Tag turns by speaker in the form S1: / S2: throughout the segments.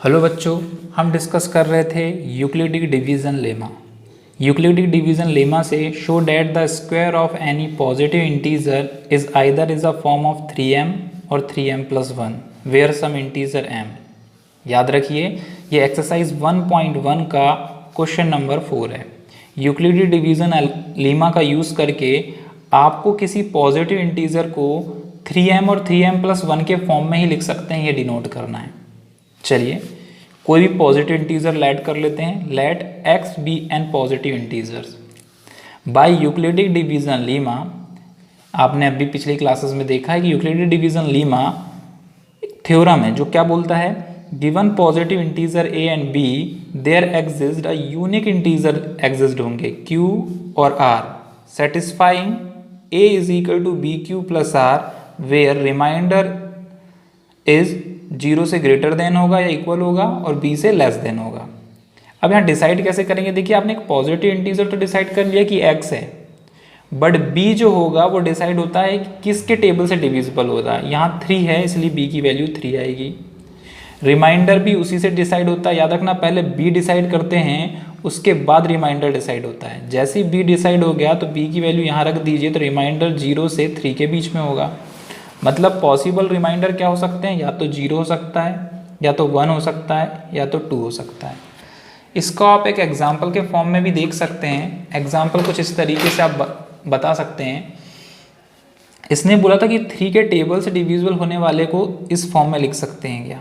S1: Hello बच्चों, हम discuss कर रहे थे यूक्लिडिक डिवीज़न लेमा। यूक्लिडिक डिवीज़न लेमा से show that the square of any positive integer is either is a form of 3m और 3m+1 where some integer m। याद रखिए, ये एक्सरसाइज 1.1 का क्वेश्चन नंबर 4 है। यूक्लिडिक डिवीज़न लेमा का यूज़ करके आपको किसी पॉजिटिव इंटीजर को 3m और 3m+1 के फॉर्म में ही लिख सकते हैं, ये डिनोट करना है। चलिए कोई भी पॉजिटिव इंटीजर लेट कर लेते हैं। Let x B N positive integers by Euclidean division lemma. आपने अभी पिछली क्लासेस में देखा है कि यूक्लिडिक डिवीजन लीमा थ्योरम है जो क्या बोलता है, given positive integer a and b there exist a unique integer exist होंगे q और r satisfying a is equal to b q plus r where remainder is 0 से ग्रेटर देन होगा या इक्वल होगा और b से लेस देन होगा। अब यहाँ डिसाइड कैसे करेंगे, देखिए आपने एक पॉजिटिव इंटीजर तो डिसाइड कर लिया कि x है, बट b जो होगा वो डिसाइड होता है कि किसके टेबल से डिविजिबल होता है। यहाँ 3 है इसलिए b की वैल्यू 3 आएगी। रिमाइंडर भी उसी से डिसाइड होता है। याद रखना, पहले b डिसाइड करते हैं उसके बाद रिमाइंडर डिसाइड होता है। जैसे ही b डिसाइड हो गया तो b की वैल्यू यहाँ रख दीजिए, तो रिमाइंडर 0 से 3 के बीच में होगा। मतलब पॉसिबल रिमाइंडर क्या हो सकते हैं, या तो 0 हो सकता है, या तो 1 हो सकता है, या तो 2 हो सकता है। इसको आप एक एग्जाम्पल के फॉर्म में भी देख सकते हैं। एग्जाम्पल कुछ इस तरीके से आप बता सकते हैं। इसने बोला था कि 3 के टेबल से डिविजिबल होने वाले को इस फॉर्म में लिख सकते हैं क्या।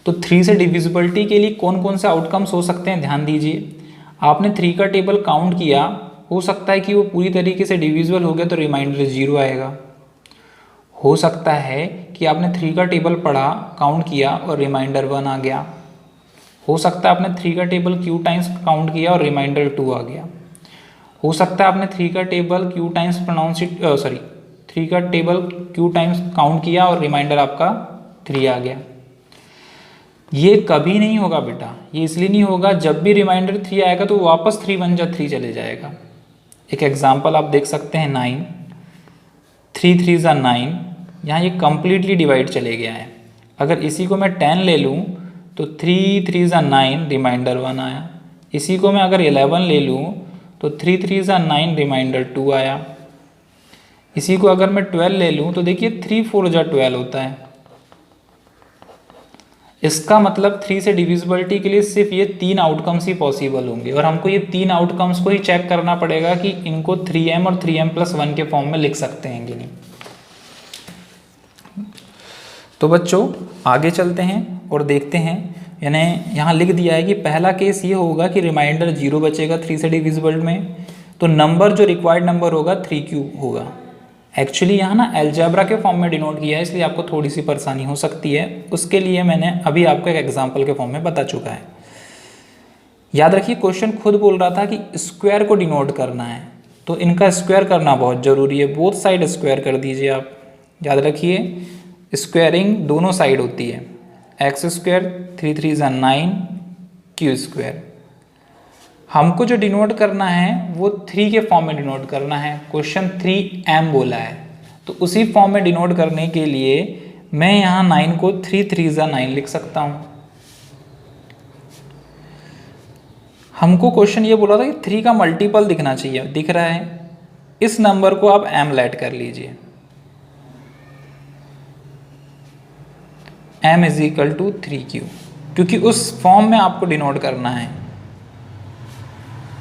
S1: तो 3 से डिविजिबिलिटी के लिए कौन कौन से आउटकम्स हो सकते हैं, ध्यान दीजिए। आपने 3 का टेबल काउंट किया, हो सकता है कि वो पूरी तरीके से डिविजिबल हो गया तो रिमाइंडर 0 आएगा। हो सकता है कि आपने 3 का टेबल पढ़ा, काउंट किया और रिमाइंडर 1 आ गया। हो सकता है आपने 3 का टेबल क्यू टाइम्स काउंट किया और रिमाइंडर 2 आ गया। हो सकता है आपने 3 का टेबल क्यू टाइम्स 3 का टेबल क्यू टाइम्स काउंट किया और रिमाइंडर आपका 3 आ गया। ये कभी नहीं होगा बेटा, ये इसलिए नहीं होगा, जब भी रिमाइंडर 3 आएगा तो वापस 3 1 जा 3 चले जाएगा। एक एग्जाम्पल आप देख सकते हैं, 9 3 3 जा 9, यहाँ ये कम्प्लीटली डिवाइड चले गया है। अगर इसी को मैं 10 ले लूँ तो 3 3 जा 9 रिमाइंडर 1 आया। इसी को मैं अगर 11 ले लूँ तो 3 3 जा 9 रिमाइंडर 2 आया। इसी को अगर मैं 12 ले लूँ तो देखिए 3 4 जा 12 होता है। इसका मतलब 3 से डिविजिबिलिटी के लिए सिर्फ ये 3 आउटकम्स ही पॉसिबल होंगे और हमको ये 3 आउटकम्स को ही चेक करना पड़ेगा कि इनको 3m और 3m+1 के फॉर्म में लिख सकते हैं कि नहीं। तो बच्चों आगे चलते हैं और देखते हैं। यानी यहाँ लिख दिया है कि पहला केस ये होगा कि रिमाइंडर 0 बचेगा 3 से डिविजिबल में, तो नंबर जो रिक्वायर्ड नंबर होगा 3q होगा। एक्चुअली यहाँ ना अलजेब्रा के फॉर्म में डिनोट किया है, इसलिए आपको थोड़ी सी परेशानी हो सकती है। उसके लिए मैंने अभी आपको एक एग्जाम्पल के फॉर्म में बता चुका है। याद रखिए, क्वेश्चन खुद बोल रहा था कि स्क्वायर को डिनोट करना है, तो इनका स्क्वायर करना बहुत ज़रूरी है। बोथ साइड स्क्वायर कर दीजिए आप। याद रखिए, स्क्वायरिंग दोनों साइड होती है। एक्स स्क्वायर 3 3 जा 9 क्यू स्क्वायर। हमको जो डिनोट करना है वो 3 के फॉर्म में डिनोट करना है। क्वेश्चन 3m बोला है, तो उसी फॉर्म में डिनोट करने के लिए मैं यहाँ 9 को 3 3 जा 9 लिख सकता हूँ। हमको क्वेश्चन ये बोला था कि 3 का मल्टीपल दिखना चाहिए, दिख रहा है। इस नंबर को आप m लेट कर लीजिए। m is equal to 3q, क्योंकि उस फॉर्म में आपको डिनोट करना है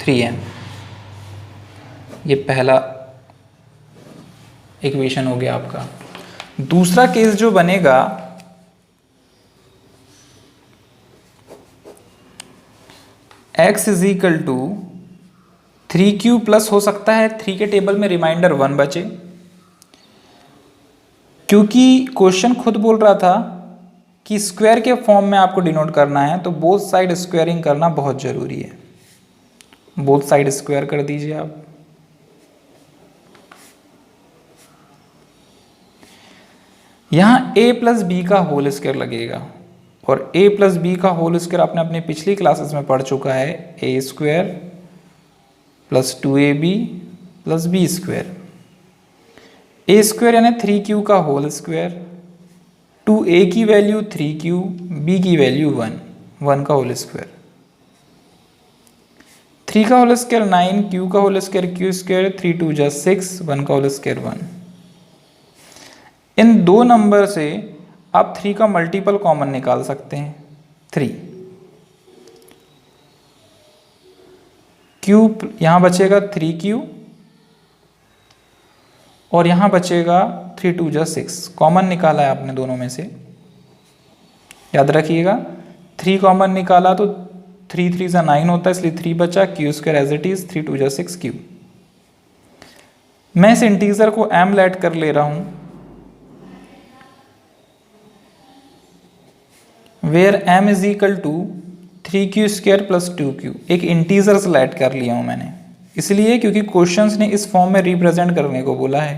S1: 3m। ये पहला इक्वेशन हो गया आपका। दूसरा केस जो बनेगा, x is equal to 3q plus हो सकता है 3 के टेबल में रिमाइंडर 1 बचे, क्योंकि क्वेश्चन खुद बोल रहा था कि स्क्वायर के फॉर्म में आपको डिनोट करना है, तो बोथ साइड स्क्वायरिंग करना बहुत ज़रूरी है। बोथ साइड स्क्वायर कर दीजिए आप। यहाँ a प्लस बी का होल स्क्वायर लगेगा, और a प्लस बी का होल स्क्वायर आपने अपनी पिछली क्लासेस में पढ़ चुका है। a square plus 2ab plus B square. a square यानी 3q का होल स्क्वायर 2a की वैल्यू 3q, b की वैल्यू 1 का होल स्क्वायर, 3 का होल स्क्वायर 9, q का होल स्क्वायर q स्क्वायर, 3 2 जा 6, 1 का होल स्क्वायर 1। इन दो नंबर से आप 3 का मल्टीपल कॉमन निकाल सकते हैं, 3। q यहाँ बचेगा 3q और यहाँ बचेगा 3 2 जा 6, कॉमन निकाला है आपने दोनों में से, याद रखिएगा। 3 कॉमन निकाला तो 3 3 जा 9 होता है, इसलिए 3 बचा, q square as it is, 3 2 जा 6 q। मैं इस इंटीजर को m लेट कर ले रहा हूं, where m is equal to 3q square plus 2q। एक इंटीजर सेलेक्ट कर लिया हूं मैंने, इसलिए क्योंकि क्वेश्चंस ने इस फॉर्म में रिप्रेजेंट करने को बोला है,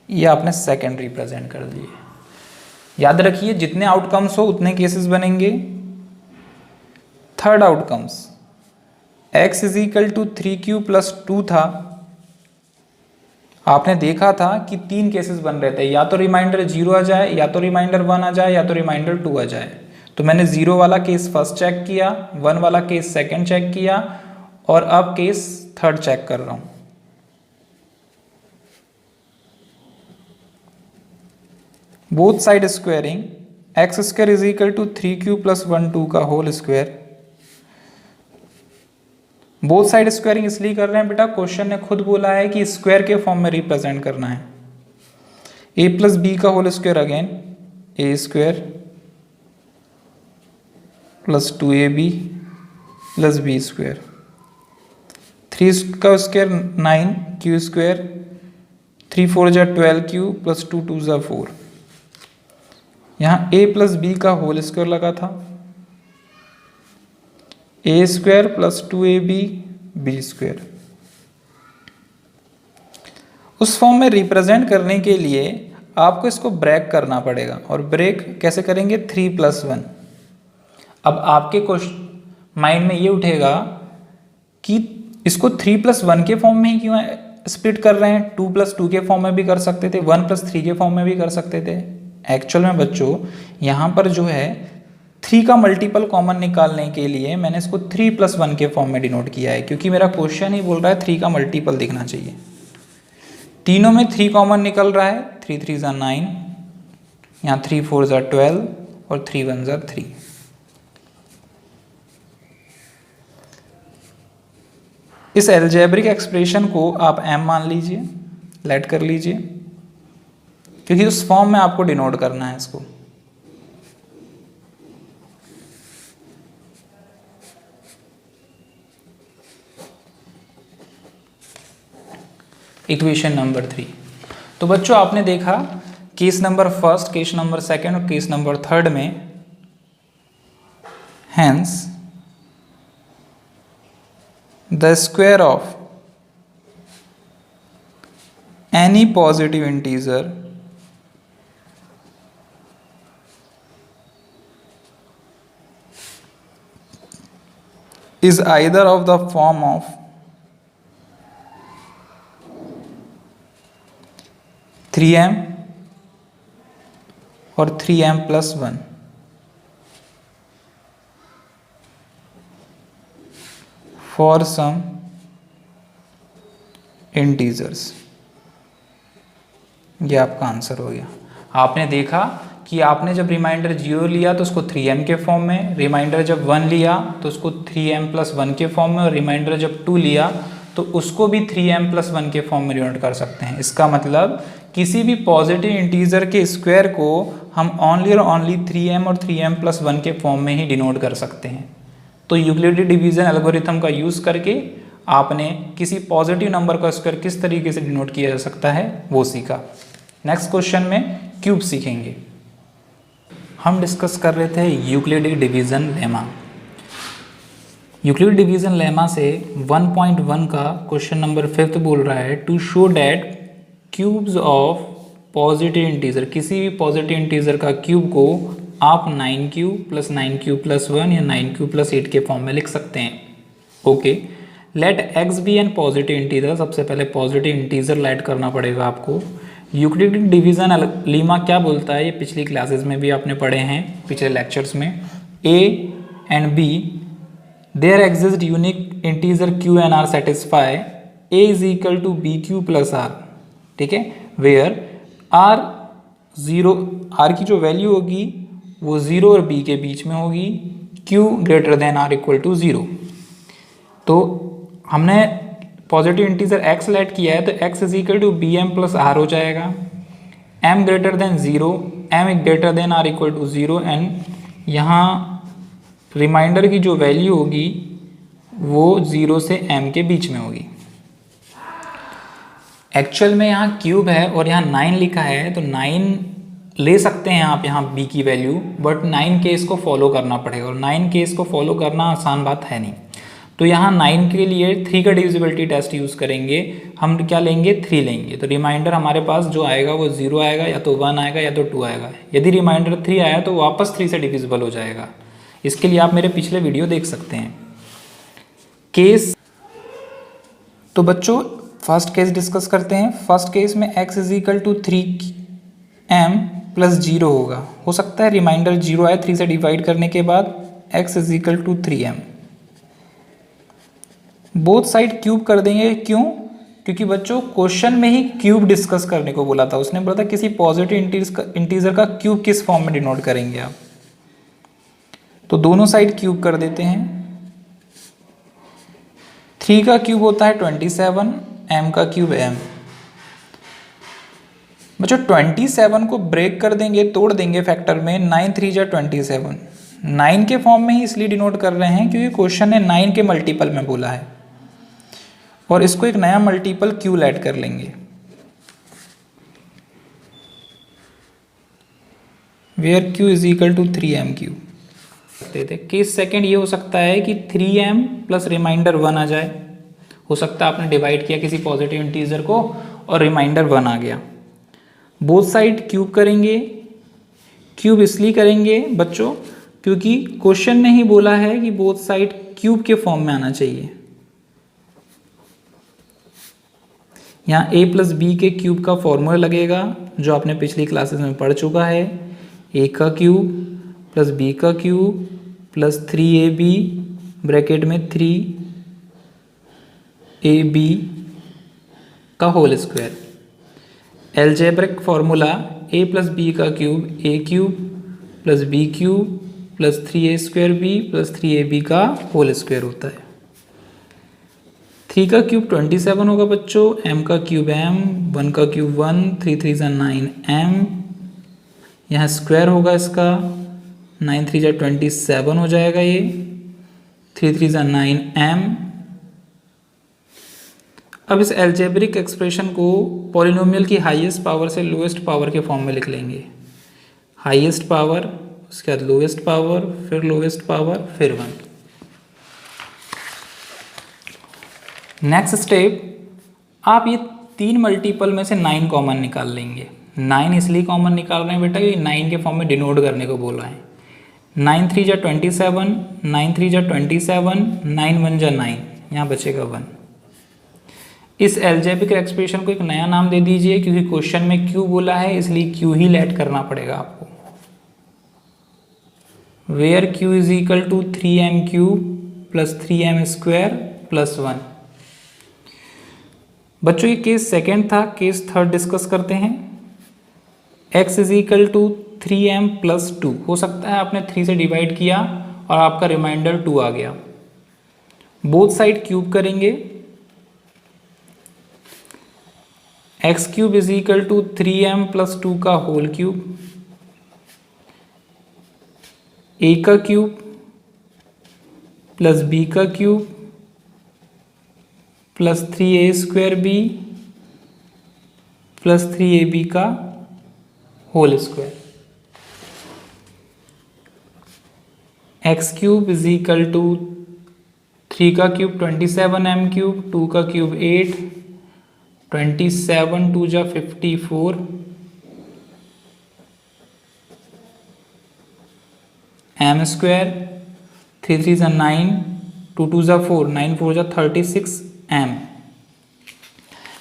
S1: ये आपने सेकंड रिप्रेजेंट कर दिए। याद रखिए जितने आउटकम्स हो उतने केसेस बनेंगे। Third outcomes x is equal to 3q plus 2 था, आपने देखा था कि 3 केसेस बन रहे थे, या तो रिमाइंडर 0 आ जाए, या तो रिमाइंडर 1 आ जाए, या तो रिमाइंडर 2 आ जाए। तो मैंने 0 वाला केस फर्स्ट चेक किया, 1 वाला केस सेकंड चेक किया और अब केस थर्ड चेक कर रहा हूं। Both side squaring, x square is equal to 3q plus 1 2 का whole square. Both side squaring इसलिए कर रहे हैं बेटा, क्वेश्चन ने खुद बोला है कि स्क्वायर के फॉर्म में रिप्रेजेंट करना है। a प्लस बी का whole square, again A square plus 2ab plus B square, 3 का स्क्वायर 9, q स्क्वायर, 3 4 जा 12q प्लस 2 2 जा 4। यहाँ a प्लस बी का होल स्क्वायर लगा था, A square plus 2ab B square. उस फॉर्म में रिप्रेजेंट करने के लिए आपको इसको ब्रेक करना पड़ेगा, और ब्रेक कैसे करेंगे, 3 प्लस 1। अब आपके माइंड में ये उठेगा कि इसको 3 प्लस 1 के फॉर्म में ही क्यों स्प्लिट कर रहे हैं, 2 प्लस 2 के फॉर्म में भी कर सकते थे, 1 प्लस 3 के फॉर्म में भी कर सकते थे। एक्चुअल में बच्चों यहाँ पर जो है 3 का मल्टीपल कॉमन निकालने के लिए मैंने इसको 3 प्लस 1 के फॉर्म में डिनोट किया है, क्योंकि मेरा क्वेश्चन ही बोल रहा है 3 का मल्टीपल दिखना चाहिए। तीनों में 3 कॉमन निकल रहा है, 3 3 जा 9, यहाँ 3 4 जा 12 और 3 1 जा 3। इस एल्जेब्रिक एक्सप्रेशन को आप m मान लीजिए, लेट कर लीजिए, क्योंकि उस फॉर्म में आपको डिनोट करना है इसको। Equation number 3। तो बच्चों आपने देखा case number first, case number second और केस नंबर थर्ड में, hence the square of any positive integer is either of the form of three m और 3m plus 1 for some integers. ये आपका answer हो गया। आपने देखा कि आपने जब रिमाइंडर 0 लिया तो उसको 3m के फॉर्म में, रिमाइंडर जब 1 लिया तो उसको 3m प्लस 1 के फॉर्म में, और रिमाइंडर जब 2 लिया तो उसको भी 3m प्लस 1 के फॉर्म में डिनोट कर सकते हैं। इसका मतलब किसी भी पॉजिटिव इंटीजर के स्क्वायर को हम ओनली और ओनली 3m और 3m प्लस 1 के फॉर्म में ही डिनोट कर सकते हैं। तो यूक्लिडियन डिवीजन एल्गोरिथम का यूज़ करके आपने किसी पॉजिटिव नंबर का स्क्वायर किस तरीके से डिनोट किया जा सकता है वो सीखा। नेक्स्ट क्वेश्चन में क्यूब सीखेंगे। हम डिस्कस कर रहे थे Euclidean division lemma. Euclidean division lemma से 1.1 का क्वेश्चन नंबर 5 बोल रहा है to show that cubes of positive integer, किसी भी पॉजिटिव इंटीजर का क्यूब को आप 9q प्लस 9q प्लस 1 या 9q प्लस 8 के फॉर्म में लिख सकते हैं। Okay, let x B N positive integer. सबसे पहले पॉजिटिव इंटीजर लेट करना पड़ेगा आपको। यूक्लिडिक डिवीज़न लीमा क्या बोलता है, ये पिछली क्लासेस में भी आपने पढ़े हैं, पिछले लेक्चर्स में। A and b there exist unique integer q and r satisfy a is equal to b q plus r, ठीक है, वेयर आर ज़ीरो, आर की जो वैल्यू होगी वो ज़ीरो और बी के बीच में होगी, q greater than r equal to zero. तो हमने पॉजिटिव इंटीजर x लेट किया है तो x is equal to b m plus r हो जाएगा, m greater than zero, m greater than r equal to zero, and यहाँ remainder की जो वैल्यू होगी वो 0 से m के बीच में होगी। एक्चुअल में यहाँ क्यूब है और यहाँ 9 लिखा है तो 9 ले सकते हैं आप यहाँ b की वैल्यू, बट 9 केस को फॉलो करना पड़ेगा और 9 केस को फॉलो करना आसान बात है नहीं। तो यहाँ 9 के लिए 3 का डिविजिबिलिटी टेस्ट यूज़ करेंगे, हम क्या लेंगे 3 लेंगे, तो रिमाइंडर हमारे पास जो आएगा वो 0 आएगा, या तो 1 आएगा या तो 2 आएगा। यदि रिमाइंडर 3 आया तो वापस 3 से डिविजिबल हो जाएगा। इसके लिए आप मेरे पिछले वीडियो देख सकते हैं। केस, तो बच्चों फर्स्ट केस डिस्कस करते हैं। फर्स्ट केस में x is equal to 3m plus 0 होगा, हो सकता है रिमाइंडर 0 आए 3 से डिवाइड करने के बाद, x is equal to 3m। Both side cube कर देंगे, क्यों? क्योंकि बच्चों क्वेश्चन में ही क्यूब डिस्कस करने को बोला था, उसने बोला था किसी पॉजिटिव इंटीजर का क्यूब किस फॉर्म में डिनोट करेंगे आप, तो दोनों साइड क्यूब कर देते हैं। 3 का क्यूब होता है 27, m का क्यूब m। बच्चों 27 को ब्रेक कर देंगे, तोड़ देंगे फैक्टर में, 9 3 जा 27, 9 के फॉर्म में ही इसलिए डिनोट कर रहे हैं क्योंकि क्वेश्चन ने 9 के मल्टीपल में बोला है, और इसको एक नया मल्टीपल क्यू ऐड कर लेंगे, where Q is equal to 3m Q. Case second ये हो सकता है कि 3m प्लस रिमाइंडर 1 आ जाए, हो सकता है आपने डिवाइड किया किसी पॉजिटिव इंटीजर को और रिमाइंडर 1 आ गया। बोथ साइड क्यूब करेंगे, क्यूब इसलिए करेंगे बच्चों क्योंकि क्वेश्चन ने ही बोला है कि बोथ साइड क्यूब के फॉर्म में आना चाहिए। यहाँ a प्लस बी के क्यूब का फॉर्मूला लगेगा जो आपने पिछली क्लासेस में पढ़ चुका है, a का क्यूब प्लस b का क्यूब प्लस 3ab ब्रैकेट में 3ab का whole square. Algebraic formula a plus B का cube a cube plus b cube plus 3a square b plus 3ab का होल स्क्वायर होता है। 3 का क्यूब 27 होगा बच्चों, m का क्यूब m, 1 का क्यूब 1, 3 3 जा 9m, यहाँ स्क्वायर होगा इसका, 9 3 जा 27 हो जाएगा ये, 3 3 जा 9m। अब इस एल्जेब्रिक एक्सप्रेशन को पॉलिनोमियल की हाईएस्ट पावर से लोएस्ट पावर के फॉर्म में लिख लेंगे। हाईएस्ट पावर, उसके बाद लोएस्ट पावर, फिर लोएस्ट पावर, फिर 1। नेक्स्ट स्टेप, आप ये 3 मल्टीपल में से 9 कॉमन निकाल लेंगे। 9 इसलिए कॉमन निकाल रहे हैं बेटा कि 9 के फॉर्म में डिनोट करने को बोला है। 9 3 जा 27, 9 3 जा 27, 9 1 जा 9, यहाँ बचेगा 1। इस एल्जेब्रिक एक्सप्रेशन को एक नया नाम दे दीजिए क्योंकि क्वेश्चन में क्यू बोला है इसलिए क्यू ही लेट करना पड़ेगा आपको, where Q is equal to 3m cube plus 3m square plus 1। बच्चों ये केस सेकेंड था, केस थर्ड डिस्कस करते हैं। x is equal to 3m plus 2, हो सकता है आपने 3 से डिवाइड किया और आपका रिमाइंडर 2 आ गया। बोथ साइड क्यूब करेंगे, x cube is equal to 3m plus 2 का होल क्यूब, a का क्यूब प्लस b का cube plus 3a square b plus 3ab का whole square. x cube is equal to 3 का cube 27m cube, 2 का cube 8, 27 2 जा 54, m square, 3 3 जा 9, 2 2 जा 4, 9 4 जा 36 m।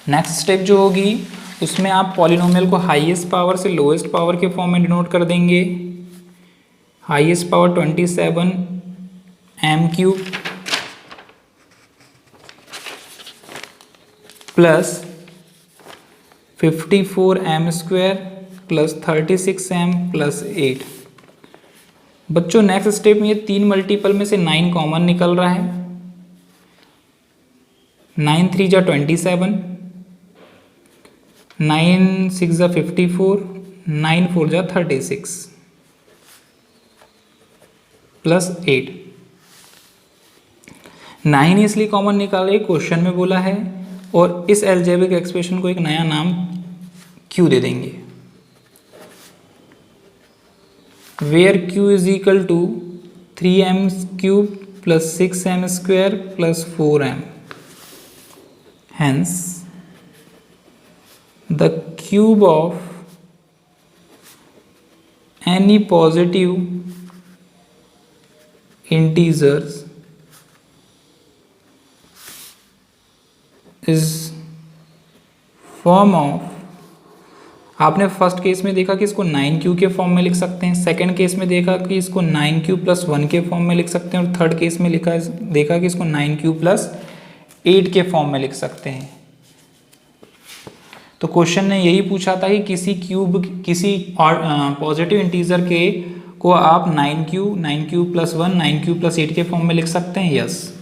S1: नेक्स्ट स्टेप जो होगी उसमें आप पॉलिनोमियल को हाईएस्ट पावर से लोएस्ट पावर के फॉर्म में डिनोट कर देंगे। Highest power 27 m cube plus 54 m square plus 36 m plus 8। बच्चों नेक्स्ट स्टेप में ये 3 मल्टीपल में से 9 कॉमन निकल रहा है। 9 3 जा 27, 9 6 जा 54, 9 4 जा 36 प्लस 8। 9 इसलिए कॉमन निकाले, क्वेश्चन में बोला है, और इस एल्जेब्रिक एक्सप्रेशन को एक नया नाम Q दे देंगे, where Q is equal to 3m cube plus 6m square plus 4m। Hence, the cube of any positive integers is form of, आपने फर्स्ट केस में देखा कि इसको 9q के फॉर्म में लिख सकते हैं, सेकंड केस में देखा कि इसको 9q प्लस 1 के फॉर्म में लिख सकते हैं, और थर्ड केस में देखा कि इसको 9q प्लस 8 के फॉर्म में लिख सकते हैं। तो क्वेश्चन ने यही पूछा था कि किसी पॉजिटिव इंटीजर के को आप 9q प्लस 1 9q प्लस 8 के फॉर्म में लिख सकते हैं। यस।